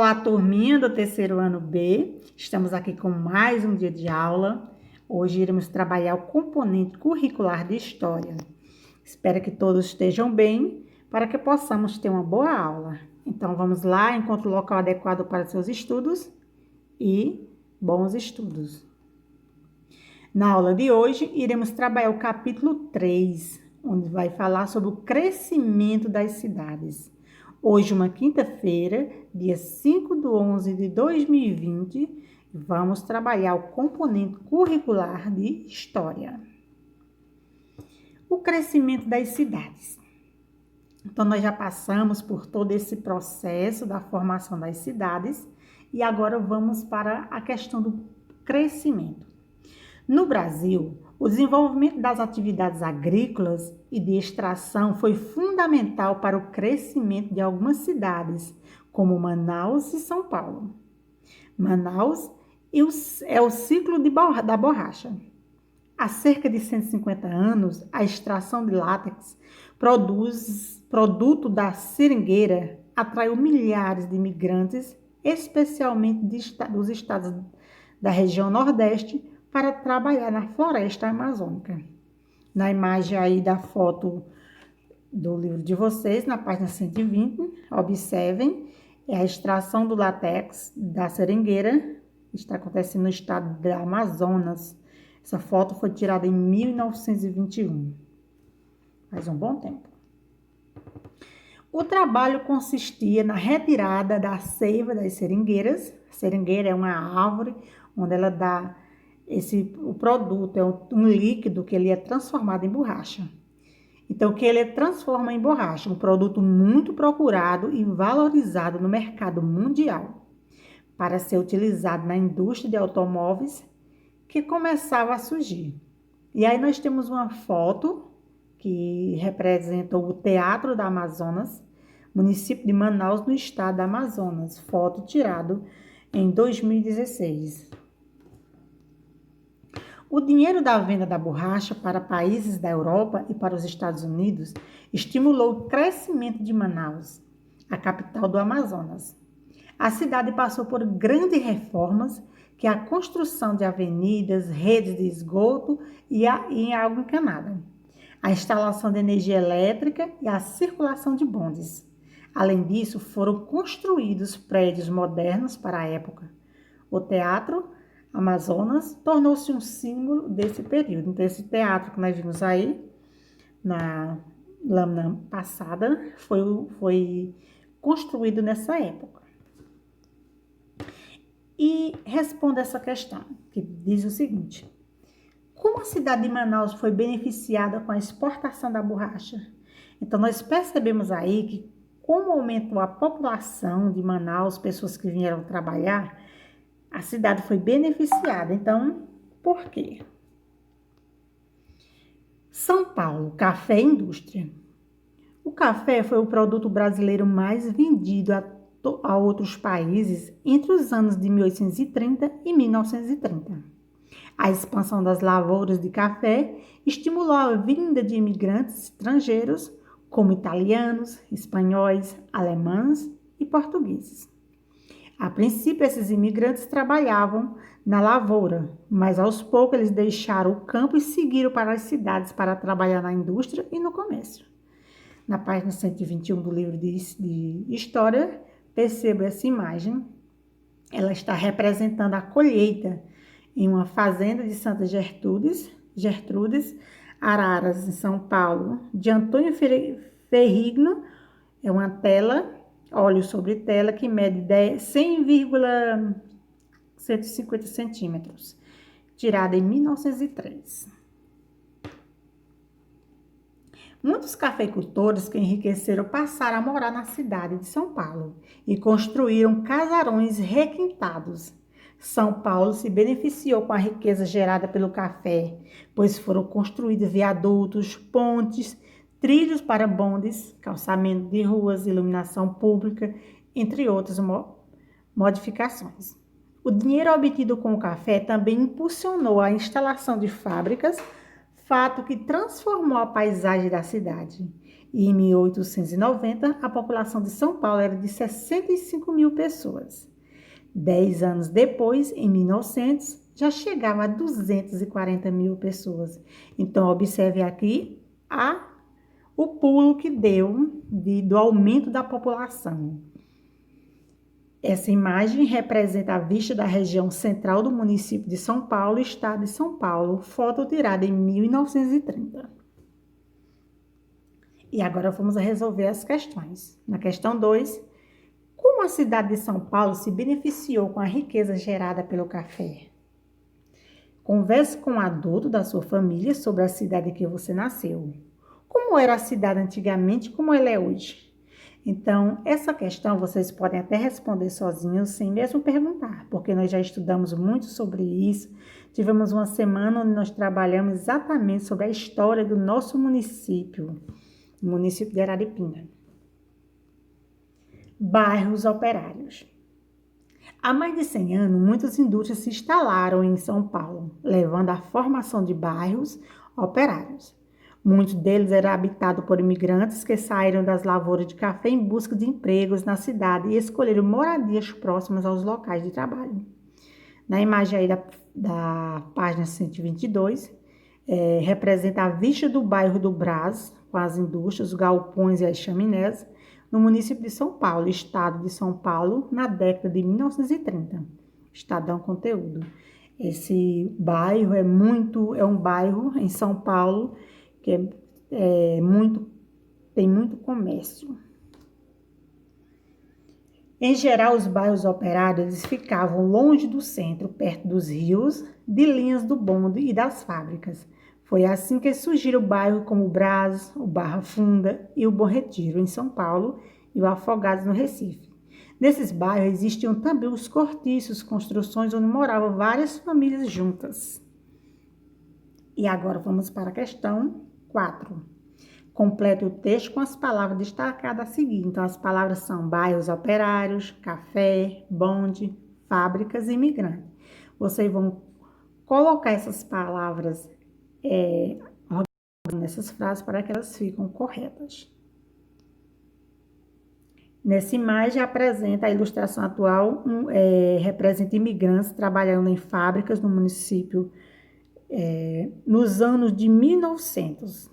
Olá, turminha do terceiro ano B. Estamos aqui com mais um dia de aula. Hoje iremos trabalhar o componente curricular de História. Espero que todos estejam bem para que possamos ter uma boa aula. Então, vamos lá, encontre o local adequado para seus estudos e bons estudos. Na aula de hoje, iremos trabalhar o capítulo 3, onde vai falar sobre o crescimento das cidades. Hoje, uma quinta-feira, dia 5/11/2020, vamos trabalhar o componente curricular de História. O crescimento das cidades. Então, nós já passamos por todo esse processo da formação das cidades e agora vamos para a questão do crescimento. No Brasil, o desenvolvimento das atividades agrícolas e de extração foi fundamental para o crescimento de algumas cidades, como Manaus e São Paulo. Manaus é o ciclo da borracha. Há cerca de 150 anos, a extração de látex, produto da seringueira, atraiu milhares de imigrantes, especialmente dos estados da região Nordeste, para trabalhar na floresta amazônica. Na imagem aí da foto do livro de vocês, na página 120, observem, é a extração do látex da seringueira, está acontecendo no estado do Amazonas. Essa foto foi tirada em 1921, faz um bom tempo. O trabalho consistia na retirada da seiva das seringueiras. A seringueira é uma árvore onde ela dá o produto, é um líquido que ele é transformado em borracha. Então, o que ele transforma em borracha? Um produto muito procurado e valorizado no mercado mundial para ser utilizado na indústria de automóveis que começava a surgir. E aí nós temos uma foto que representa o Teatro da Amazonas, município de Manaus, no estado do Amazonas. Foto tirada em 2016. O dinheiro da venda da borracha para países da Europa e para os Estados Unidos estimulou o crescimento de Manaus, a capital do Amazonas. A cidade passou por grandes reformas, que é a construção de avenidas, redes de esgoto e água encanada, a instalação de energia elétrica e a circulação de bondes. Além disso, foram construídos prédios modernos para a época. O Teatro Amazonas tornou-se um símbolo desse período. Então, esse teatro que nós vimos aí na lâmina passada foi construído nessa época. E responda essa questão, que diz o seguinte: como a cidade de Manaus foi beneficiada com a exportação da borracha? Então, nós percebemos aí que, como aumentou a população de Manaus, pessoas que vieram trabalhar, a cidade foi beneficiada. Então, por quê? São Paulo, café e indústria. O café foi o produto brasileiro mais vendido a outros países entre os anos de 1830 e 1930. A expansão das lavouras de café estimulou a vinda de imigrantes estrangeiros, como italianos, espanhóis, alemães e portugueses. A princípio, esses imigrantes trabalhavam na lavoura, mas aos poucos eles deixaram o campo e seguiram para as cidades para trabalhar na indústria e no comércio. Na página 121 do livro de História, perceba essa imagem. Ela está representando a colheita em uma fazenda de Santa Gertrudes, Araras, em São Paulo, de Antônio Ferrigno. É uma tela, óleo sobre tela, que mede 100,150 centímetros, tirada em 1903. Muitos cafeicultores que enriqueceram passaram a morar na cidade de São Paulo e construíram casarões requintados. São Paulo se beneficiou com a riqueza gerada pelo café, pois foram construídos viadutos, pontes, trilhos para bondes, calçamento de ruas, iluminação pública, entre outras modificações. O dinheiro obtido com o café também impulsionou a instalação de fábricas, fato que transformou a paisagem da cidade. E em 1890, a população de São Paulo era de 65 mil pessoas. 10 anos depois, em 1900, já chegava a 240 mil pessoas. Então, observe aqui o pulo que deu do aumento da população. Essa imagem representa a vista da região central do município de São Paulo, estado de São Paulo, foto tirada em 1930. E agora vamos resolver as questões. Na questão 2, como a cidade de São Paulo se beneficiou com a riqueza gerada pelo café? Converse com um adulto da sua família sobre a cidade em que você nasceu. Como era a cidade antigamente e como ela é hoje? Então, essa questão vocês podem até responder sozinhos, sem mesmo perguntar, porque nós já estudamos muito sobre isso. Tivemos uma semana onde nós trabalhamos exatamente sobre a história do nosso município, o município de Araripina. Bairros operários. Há mais de 100 anos, muitas indústrias se instalaram em São Paulo, levando à formação de bairros operários. Muitos deles eram habitados por imigrantes que saíram das lavouras de café em busca de empregos na cidade e escolheram moradias próximas aos locais de trabalho. Na imagem aí da página 122, representa a vista do bairro do Brás, com as indústrias, os galpões e as chaminés, no município de São Paulo, estado de São Paulo, na década de 1930. Estadão Conteúdo. Esse bairro é um bairro em São Paulo que tem muito comércio. Em geral, os bairros operários eles ficavam longe do centro, perto dos rios, de linhas do bonde e das fábricas. Foi assim que surgiram bairros como o Brás, o Barra Funda e o Bom Retiro, em São Paulo, e o Afogados, no Recife. Nesses bairros existiam também os cortiços, construções onde moravam várias famílias juntas. E agora vamos para a questão 4. Complete o texto com as palavras destacadas a seguir. Então, as palavras são bairros operários, café, bonde, fábricas e imigrantes. Vocês vão colocar essas palavras nessas frases para que elas fiquem corretas. Nessa imagem apresenta a ilustração atual, representa imigrantes trabalhando em fábricas no município nos anos de 1900.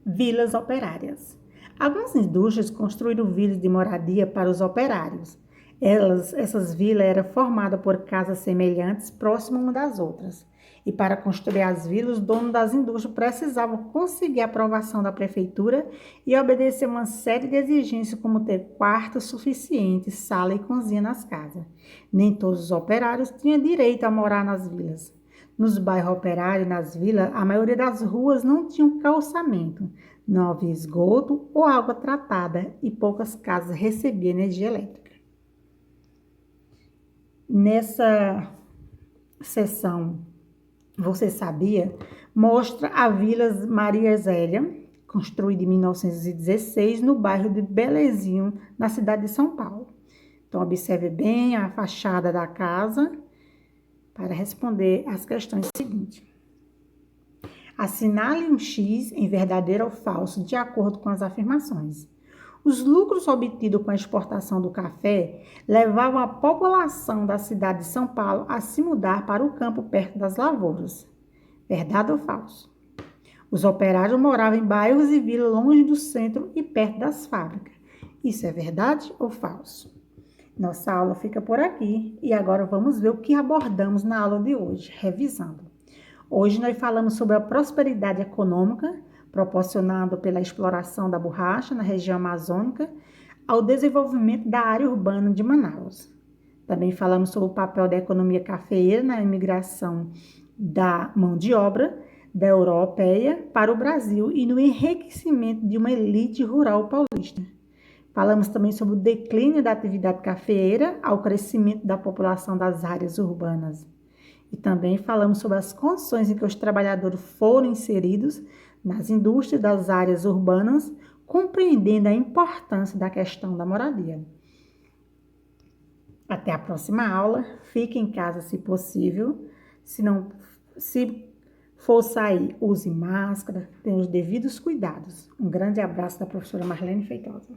Vilas operárias. Algumas indústrias construíram vilas de moradia para os operários. Essas vilas eram formadas por casas semelhantes próximas umas das outras. E para construir as vilas, os donos das indústrias precisavam conseguir a aprovação da prefeitura e obedecer uma série de exigências, como ter quartos suficientes, sala e cozinha nas casas. Nem todos os operários tinham direito a morar nas vilas. Nos bairros operários e nas vilas, a maioria das ruas não tinham calçamento, não havia esgoto ou água tratada e poucas casas recebiam energia elétrica. Nessa seção, você sabia? Mostra a Vila Maria Zélia, construída em 1916, no bairro de Belezinho, na cidade de São Paulo. Então, observe bem a fachada da casa para responder as questões seguintes. Assinale um X em verdadeiro ou falso, de acordo com as afirmações. Os lucros obtidos com a exportação do café levavam a população da cidade de São Paulo a se mudar para o campo perto das lavouras. Verdade ou falso? Os operários moravam em bairros e vilas longe do centro e perto das fábricas. Isso é verdade ou falso? Nossa aula fica por aqui e agora vamos ver o que abordamos na aula de hoje, revisando. Hoje nós falamos sobre a prosperidade econômica proporcionada pela exploração da borracha na região amazônica ao desenvolvimento da área urbana de Manaus. Também falamos sobre o papel da economia cafeeira na imigração da mão de obra da europeia para o Brasil e no enriquecimento de uma elite rural paulista. Falamos também sobre o declínio da atividade cafeeira ao crescimento da população das áreas urbanas. E também falamos sobre as condições em que os trabalhadores foram inseridos nas indústrias das áreas urbanas, compreendendo a importância da questão da moradia. Até a próxima aula. Fique em casa se possível. Se For sair, use máscara, tenha os devidos cuidados. Um grande abraço da professora Marlene Feitosa.